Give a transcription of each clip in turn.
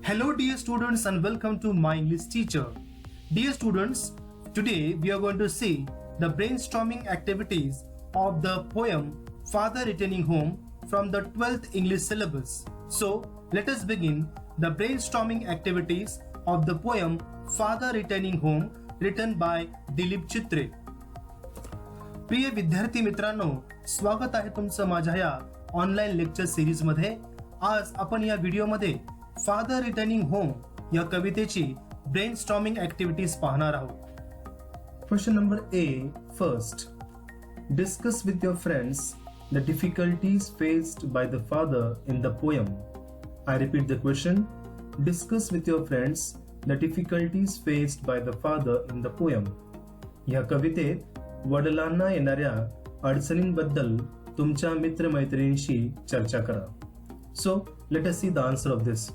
Hello dear students and welcome to My English Teacher. Dear students, today we are going to see the brainstorming activities of the poem Father Returning Home from the 12th English syllabus. So let us begin the brainstorming activities of the poem Father Returning Home written by Dilip Chitre. प्रिय विद्यार्थी मित्रांनो, स्वागत आहे तुमचं माझ्या या online lecture series मध्ये. आज आपण या व्हिडिओमध्ये फादर रिटर्निंग होम या कवितेची ब्रेनस्टॉर्मिंग ऍक्टिव्हिटीज पाहणार आहोत. Question number A. First, discuss with your friends the difficulties faced by the father in the poem. I repeat the question. Discuss with your friends the difficulties faced by the father in the poem. या कवितेत वडिलांना येणाऱ्या अडचणींबद्दल तुमच्या मित्रमैत्रिणींशी चर्चा करा. So let us see the answer of this.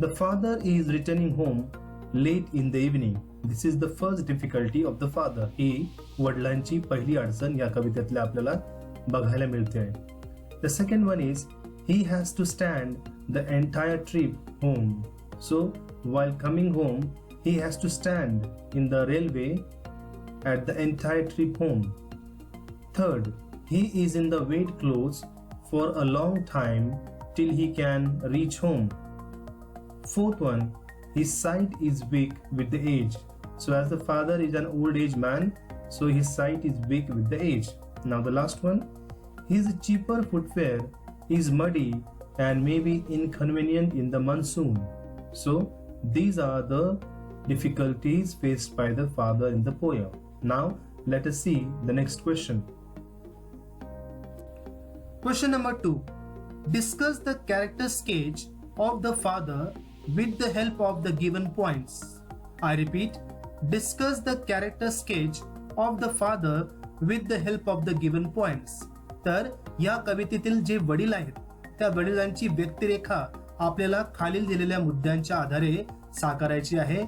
The father is returning home late in the evening. This is the first difficulty of the father. ही वडिलांची पहिली अडचण या कवितेतल्या आपल्याला बघायला मिळते आहे. The second one is he has to stand the entire trip home. So while coming home, he has to stand in the railway at the entire trip home. Third, he is in the wet clothes for a long time till he can reach home. Fourth one, his sight is weak with the age. So as the father is an old age man, so his sight is weak with the age. Now the last one, his cheaper footwear is muddy and may be inconvenient in the monsoon. So these are the difficulties faced by the father in the poem. Now let us see the next question. Question number 2. Discuss the character sketch of the father with the help of the given points. I repeat, discuss the character sketch of the father with the help of the given points. तर या कवितेतील जे वडील आहेत त्या वडिलांची व्यक्तिरेखा आपल्याला खालील दिलेल्या मुद्द्यांच्या आधारे साकारायची आहे,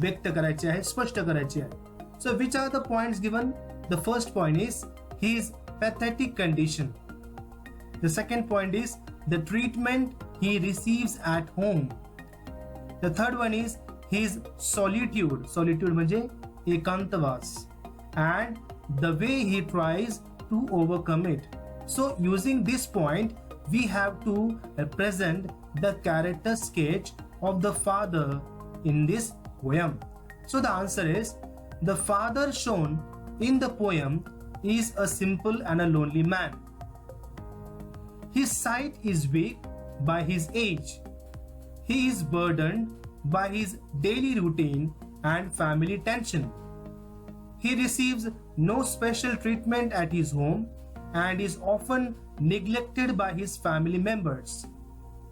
व्यक्त करायची आहे, स्पष्ट करायची आहे. So which are the points given? The first point is his pathetic condition. The second point is the treatment he receives at home. The third one is his solitude. Solitude म्हणजे एकांतवास. And the way he tries to overcome it. So using this point, we have to represent the character sketch of the father in this poem. So the answer is the father shown in the poem is a simple and a lonely man. His sight is weak by his age. He is burdened by his daily routine and family tension. He receives no special treatment at his home and is often neglected by his family members.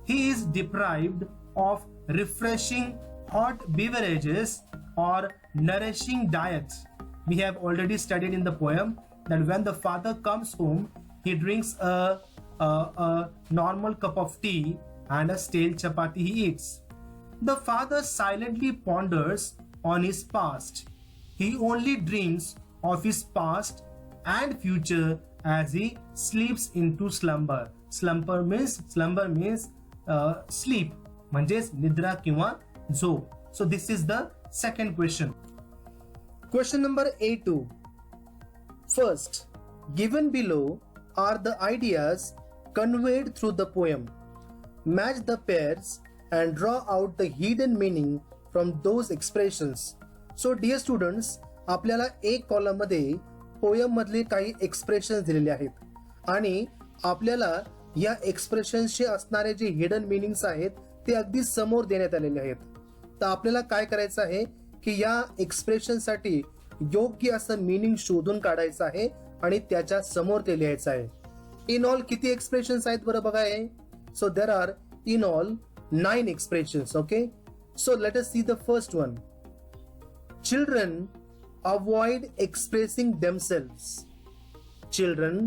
He is deprived of refreshing hot beverages or nourishing diets. We have already studied in the poem that when the father comes home, he drinks a normal cup of tea and a stale chapati he eats. The father silently ponders on his past. He only dreams of his past and future as he sleeps into slumber. Slumber means sleep, म्हणजेच निद्रा किंवा झोप. So this is the second question. Question number A2. First, given below are the ideas conveyed through the poem. Match the pairs and draw out the hidden meaning from those expressions. So dear students, आपल्याला एक column मध्ये poem मधले काही expressions दिलेले आहेत आणि आपल्याला या एक्सप्रेशन्सचे असणारे जे हिडन मीनिंग्स आहेत ते अगदी समोर देण्यात आलेले आहेत. तर आपल्याला काय करायचं आहे की या एक्सप्रेशन साठी योग्य असं मीनिंग शोधून काढायचं आहे आणि त्याच्या समोर ते लिहायचं आहे. इन ऑल किती एक्सप्रेशन्स आहेत बरं बघा हे. So there are in all 9 expressions. Okay, so let us see the first one. Children avoid expressing themselves. Children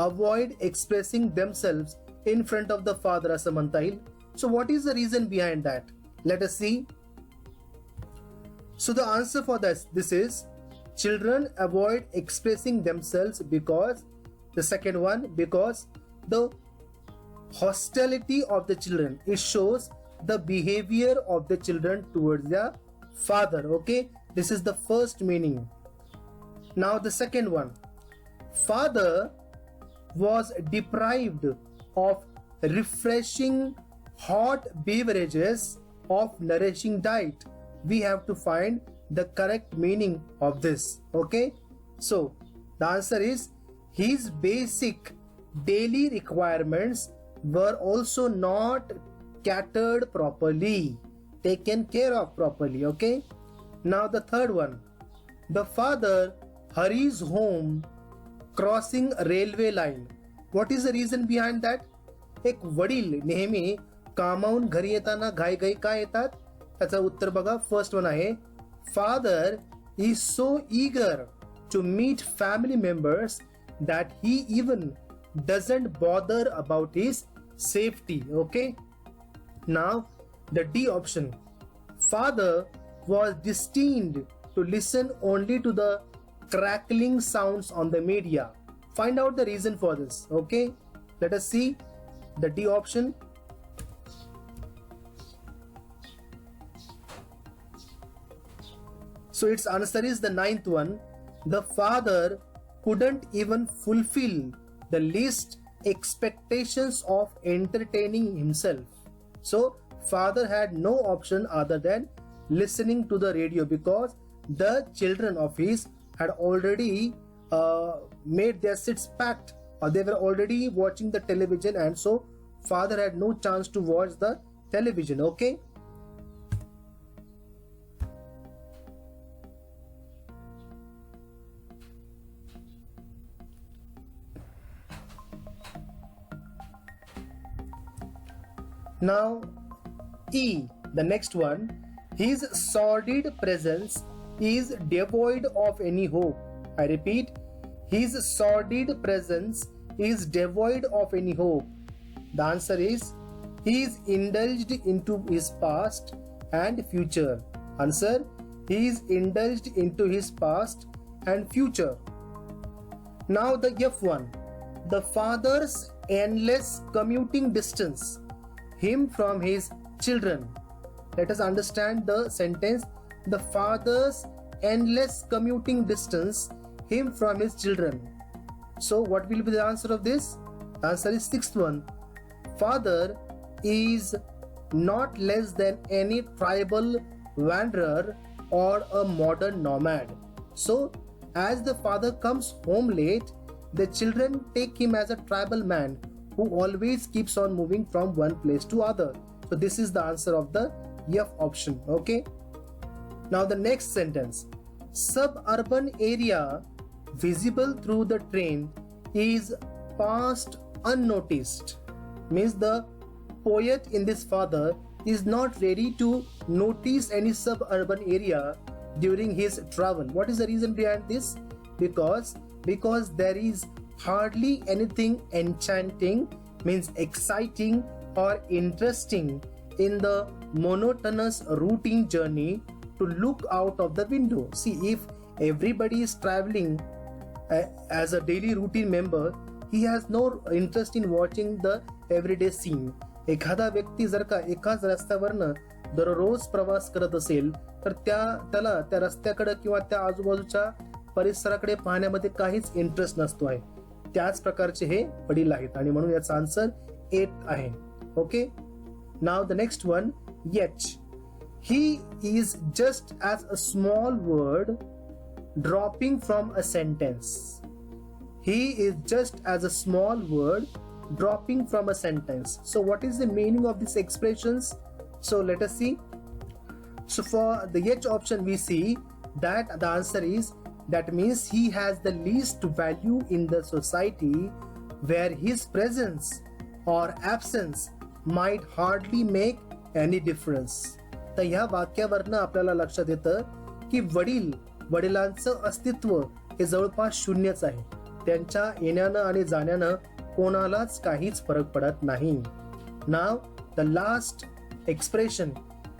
avoid expressing themselves in front of the father असं म्हणता येईल. So what is the reason behind that? Let us see. So the answer for this is children avoid expressing themselves because the second one, because the hostility of the children. It shows the behavior of the children towards their father. Okay, this is the first meaning. Now the second one, father was deprived of refreshing hot beverages of nourishing diet. We have to find the correct meaning of this. Okay, so the answer is his basic daily requirements were also not catered properly, taken care of properly. Okay, now the third one, the father hurries home crossing railway line. What is the reason behind that? एक वडील नेहमी कामावून घरी येताना घाई का येतात? त्याचं उत्तर बघा. फर्स्ट वन आहे, father is so eager to meet family members that he even doesn't bother about his safety. Okay, now the D option, father was destined to listen only to the crackling sounds on the media. Find out the reason for this. Okay, let us see the D option. So its answer is the ninth one. The father couldn't even fulfill the least expectations of entertaining himself. So father had no option other than listening to the radio because the children of his had already made their seats packed, or they were already watching the television, and so father had no chance to watch the television. Okay, now E, the next one, his sordid presence is devoid of any hope. I repeat, his sordid presence is devoid of any hope. The answer is he is indulged into his past and future. Answer, he is indulged into his past and future. Now the F1, the father's endless commuting distance him from his children. Let us understand the sentence. The father's endless commuting distance him from his children. So what will be the answer of this? The answer is sixth one. Father is not less than any tribal wanderer or a modern nomad. So as the father comes home late, the children take him as a tribal man who always keeps on moving from one place to other. So this is the answer of the F option. Okay, now the next sentence, suburban area visible through the train is passed unnoticed. Means the poet in this father is not ready to notice any suburban area during his travel. What is the reason behind this? Because there is hardly anything enchanting, means exciting or interesting in the monotonous routine journey to look out of the window. See, if everybody is traveling as a daily routine member, he has no interest in watching the everyday scene. एखादा व्यक्ती जर का एकाच रस्त्यावरनं दररोज प्रवास करत असेल तर त्याला त्या रस्त्याकडे किंवा त्या आजूबाजूच्या परिसराकडे पाहण्यामध्ये काहीच इंटरेस्ट नसतो आहे. त्याच प्रकारचे हे वडील आहेत आणि म्हणून याचा आन्सर 8 आहे. Okay, now the next one, H. He is just as a small word dropping from a sentence. He is just as a small word dropping from a sentence. So what is the meaning of these expressions? So let us see. So for the H option we see that the answer is, that means he has the least value in the society where his presence or absence might hardly make any difference. तर ह्या वाक्यावरनं आपल्याला लक्षात येतं की वडिलांचं अस्तित्व हे जवळपास शून्यच आहे. त्यांच्या येण्यानं आणि जाण्यानं कोणालाच काहीच फरक पडत नाही. नाव the last expression,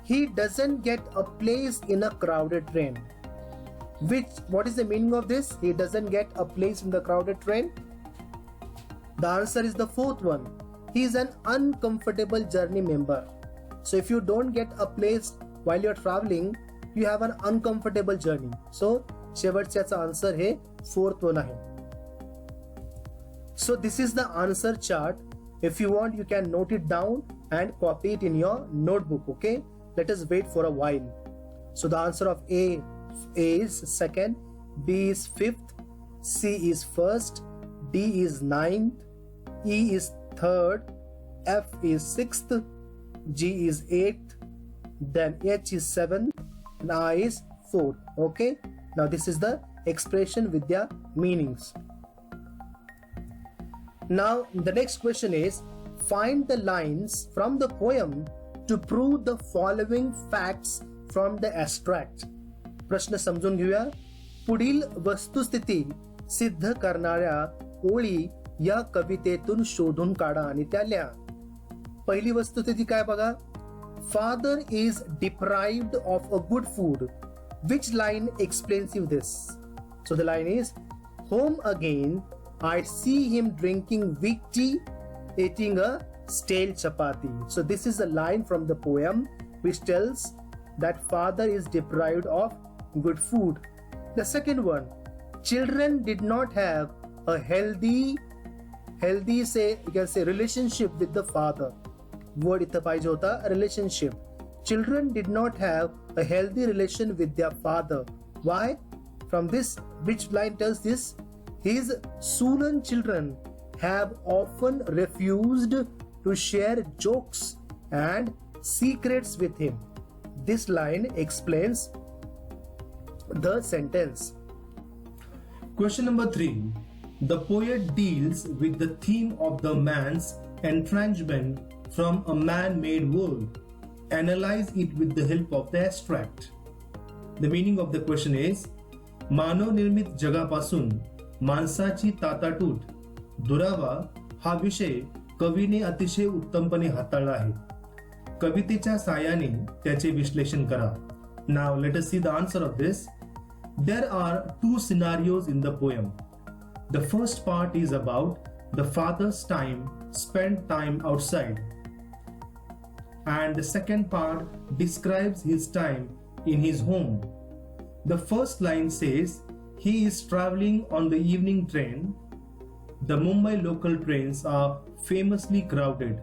he doesn't get a place in a crowded train. What is the meaning of this? He doesn't get a place in the crowded train. The answer is the fourth one. He is an uncomfortable journey member. So if you don't get a place while you're traveling, you have an uncomfortable journey. So शेवटच्याचा answer हे fourth one आहे. So this is the answer chart. If you want, you can note it down and copy it in your notebook. Okay, let us wait for a while. So the answer of A is second, B is fifth, C is first, D is ninth, E is third, F is sixth, G is eighth, then H is seventh, and I is fourth. Okay, now this is the expression with their meanings. Now the next question is, find the lines from the poem to prove the following facts from the extract. प्रश्न समजून घेऊया. पुढील वस्तुस्थिती सिद्ध करणाऱ्या ओळी या कवितेतून शोधून काढा आणि त्या लिहा. पहिली वस्तुस्थिती काय बघा. Father is deprived of a good food. Which line explains you this? So the line is, home again, I see him drinking weak tea, eating a stale chapati. So this is a line from the poem which tells that father is deprived of good food. The second one, children did not have a healthy say you can say relationship with the father. Word इथं पाहिजे होता relationship. Children did not have a healthy relation with their father. Why? From this, which line tells this? His sullen children have often refused to share jokes and secrets with him. This line explains the sentence. Question number 3. The poet deals with the theme of the man's entrenchment from a man-made world. Analyze it with the help of the extract. The meaning of the question is, मानवनिर्मित जगापासून माणसाची ताटाटूट दुरावा हा विषय कवीने अतिशय उत्तमपणे हाताळला आहे. कवितेच्या साहाय्याने त्याचे विश्लेषण करा. Now let us see the answer of this. There are two scenarios in the poem. The first part is about the father's spent time outside, and the second part describes his time in his home. The first line says he is traveling on the evening train. The Mumbai local trains are famously crowded,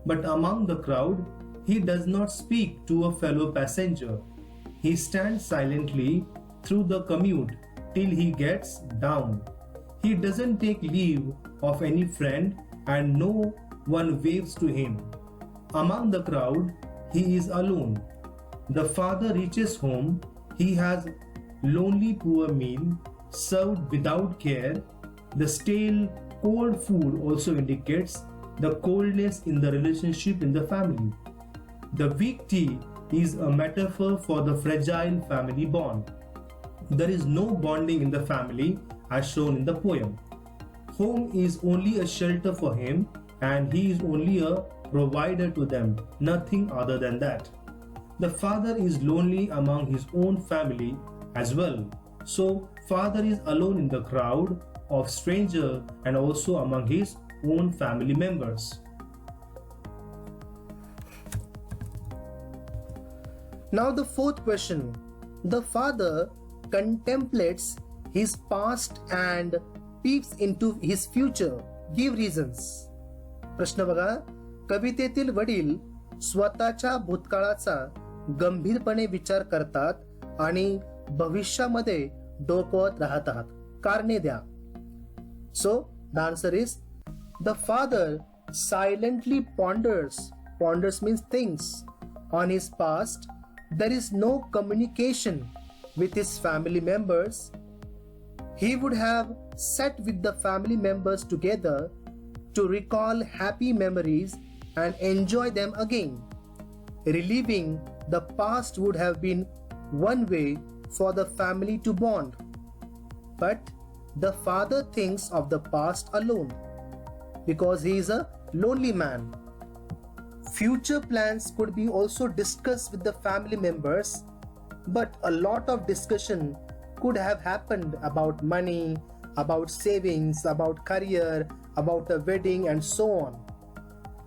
but among the crowd, he does not speak to a fellow passenger. He stands silently through the commute till he gets down. He doesn't take leave of any friend and no one waves to him. Among the crowd, he is alone. The father reaches home. He has lonely poor meal served without care. The stale, cold food also indicates the coldness in the relationship in the family. The weak tea is a metaphor for the fragile family bond. There is no bonding in the family as shown in the poem. Home is only a shelter for him and he is only a provider to them, nothing other than that. The father is lonely among his own family as well. So father is alone in the crowd of strangers and also among his own family members. Now the fourth question. The father contemplates his past and peeps into his future. Give reasons. प्रश्न बघा. कवितेतील वडील स्वतःच्या भूतकाळाचा गंभीरपणे विचार करतात आणि भविष्यामध्ये डोकवत राहतात. कारणे द्या. So the answer is, the father silently ponders means thinks on his past. There is no communication with his family members. He would have sat with the family members together to recall happy memories and enjoy them again. Reliving the past would have been one way for the family to bond. But the father thinks of the past alone because he is a lonely man. Future plans could be also discussed with the family members, but a lot of discussion could have happened about money, about savings, about career, about a wedding, and so on.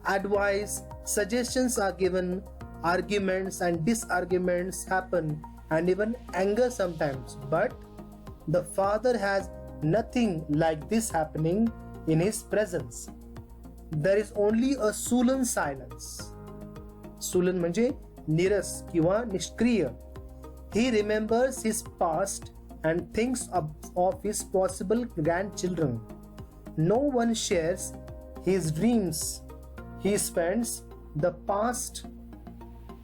Advice, suggestions are given arguments and disarguments happen, and even anger sometimes, but the father has nothing like this happening in his presence. There is only a sullen silence. Sullen म्हणजे नीरस किंवा निष्क्रिय. He remembers his past and thinks of his possible grandchildren. No one shares his dreams. He spends the past,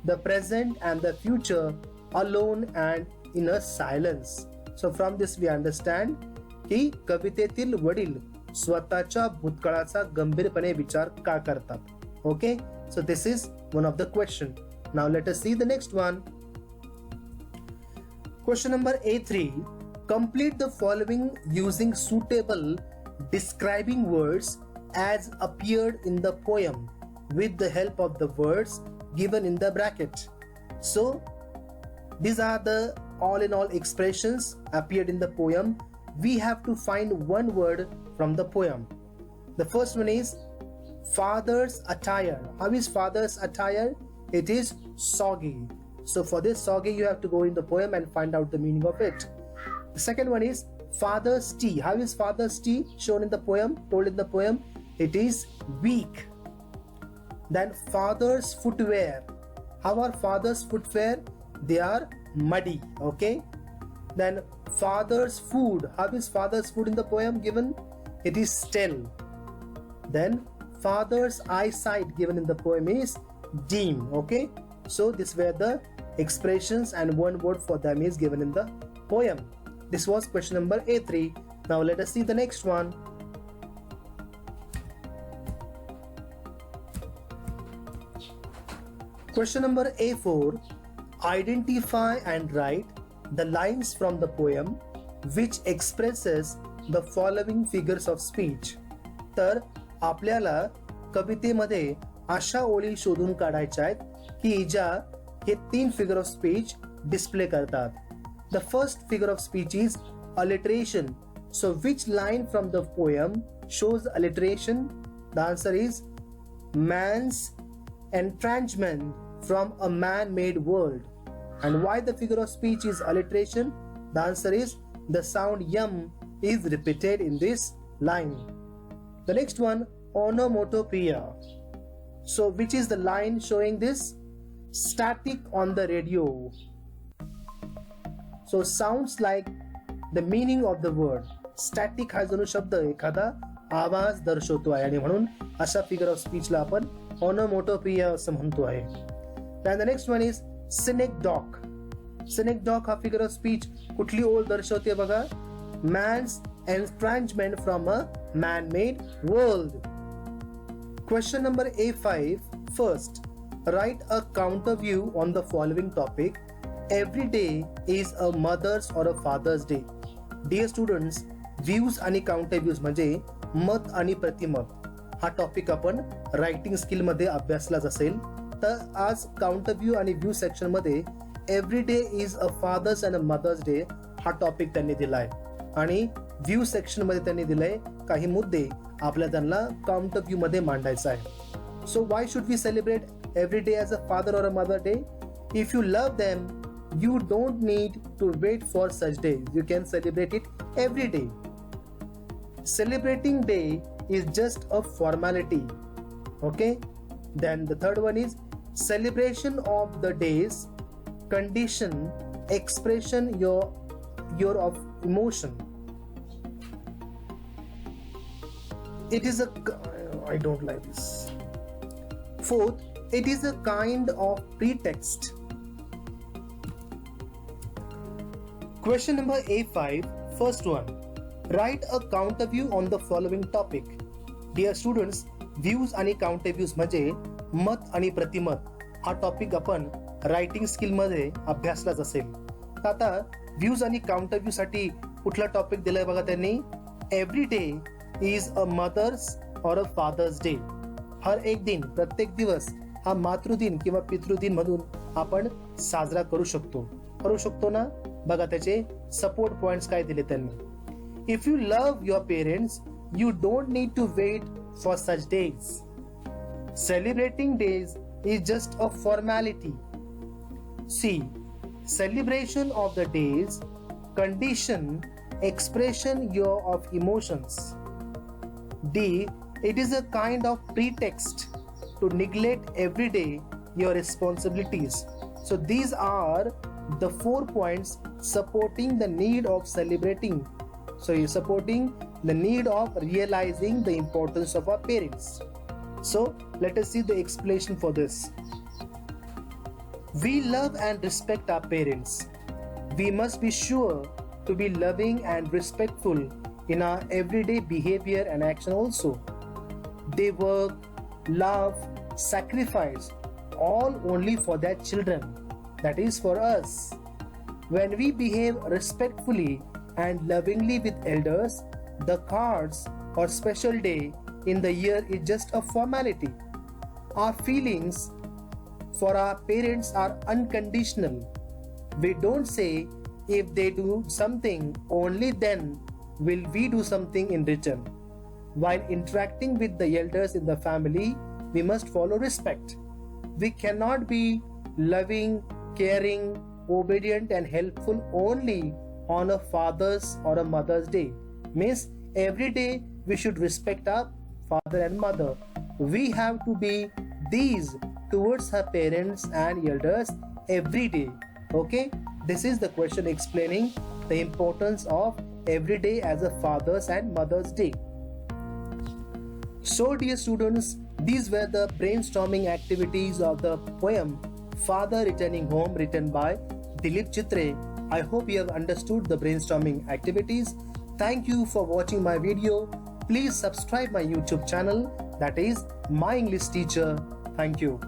the present and the future alone and in a silence. So from this we understand की कवितेतील वडील स्वतःच्या भूतकाळाचा गंभीरपणे विचार का करतात. Okay, so this is one of the question. Now let us see the next one. Question number A3. Complete the following using suitable describing words as appeared in the poem with the help of the words given in the bracket. So these are the all in all expressions appeared in the poem. We have to find one word from the poem. The first one is father's attire. How is father's attire? It is soggy. So for this soggy you have to go in the poem and find out the meaning of it. The second one is father's tea. How is father's tea shown in the poem, told in the poem? It is weak. Then father's footwear. How are father's footwear? They are muddy. Okay. Then father's food. How is father's food in the poem given? It is stale. Then father's eyesight given in the poem is dim. Okay. So these were the expressions and one word for them is given in the poem. This was question number A3. Now let us see the next one. Question number A4. Identify and write the lines from the poem which expresses the following figures of speech. तर आपल्याला कवितेमध्ये अशा ओळी शोधून काढायच्या आहेत की ज्या हे 3 figure of speech display करतात. The first figure of speech is alliteration. So which line from the poem shows alliteration? The answer is man's entrenchment from a man-made world. And why the figure of speech is alliteration? The answer is the sound yum is repeated in this line. The next one, onomatopoeia. So which is the line showing this? Static on the radio. So sounds like the meaning of the word. Static हा जणू शब्द एखादा आवाज दर्शवतो आहे आणि म्हणून अशा फिगर ऑफ स्पीचला आपण onomatopoeia असं म्हणतो आहे. Then the next one is synecdoche. Synecdoche हा फिगर ऑफ स्पीच कुठली ओळ दर्शवते बघा? Man's entrenchment from a man-made world. Question number A5. First, write a counter view on the following topic. Every day is a mother's or a father's day. Dear students, views आणि counter views म्हणजे मत आणि प्रतिमत हा topic आपण writing skill मध्ये अभ्यासलाच असेल. तर आज काउंटर व्ह्यू आणि व्ह्यू सेक्शन मध्ये every day is a father's and a mother's day हा टॉपिक त्यांनी दिलाय आणि व्ह्यू सेक्शन मध्ये त्यांनी दिलंय काही मुद्दे आपल्याला त्यांना काउंटर व्ह्यू मध्ये मांडायचा आहे. So why should we celebrate every day as a father or a mother day? If you love them you don't need to wait for such days. You can celebrate it every day. Celebrating day is just a formality. Okay? Then the third one is celebration of the days, condition, expression your of emotion. It is a I don't like this. Fourth, it is a kind of pretext. Question number A5, first one. Write a counter view on the following topic. Dear students, views आणि counter views म्हणजे मत आणि प्रतिमत हा topic आपण writing skill मध्ये अभ्यासलाच असेल. आता views आणि काउंटर व्ह्यू साठी कुठला टॉपिक दिलाय बघा त्यांनी? Every day is a mother's और अ फादर्स डे. हर एक दिन, प्रत्येक दिवस हा मातृदिन किंवा पितृदिन म्हणून आपण साजरा करू शकतो ना? बघा त्याचे सपोर्ट पॉइंट्स काय दिले त्यांनी. If you love your parents you don't need to wait for such days. Celebrating days is just a formality. C. Celebration of the days condition expression of emotions. D. It is a kind of pretext to neglect every day your responsibilities. So these are the 4 points supporting the need of celebrating. So you're supporting the need of realizing the importance of our parents. So let us see the explanation for this. We love and respect our parents. We must be sure to be loving and respectful in our everyday behavior and action also. They work, love, sacrifice, all only for their children, that is for us. When we behave respectfully and lovingly with elders, the cards or special day in the year is just a formality. Our feelings for our parents are unconditional. We don't say if they do something, only then will we do something in return. While interacting with the elders in the family, we must follow respect. We cannot be loving, caring, obedient and helpful only on a Father's or a Mother's Day. Means every day we should respect our father and mother. We have to be these towards our parents and elders every day. Okay, this is the question explaining the importance of every day as a Father's and Mother's Day. So dear students, these were the brainstorming activities of the poem Father Returning Home, written by Dilip Chitre. I hope you have understood the brainstorming activities. Thank you for watching my video. Please subscribe my YouTube channel, that is My English Teacher. Thank you.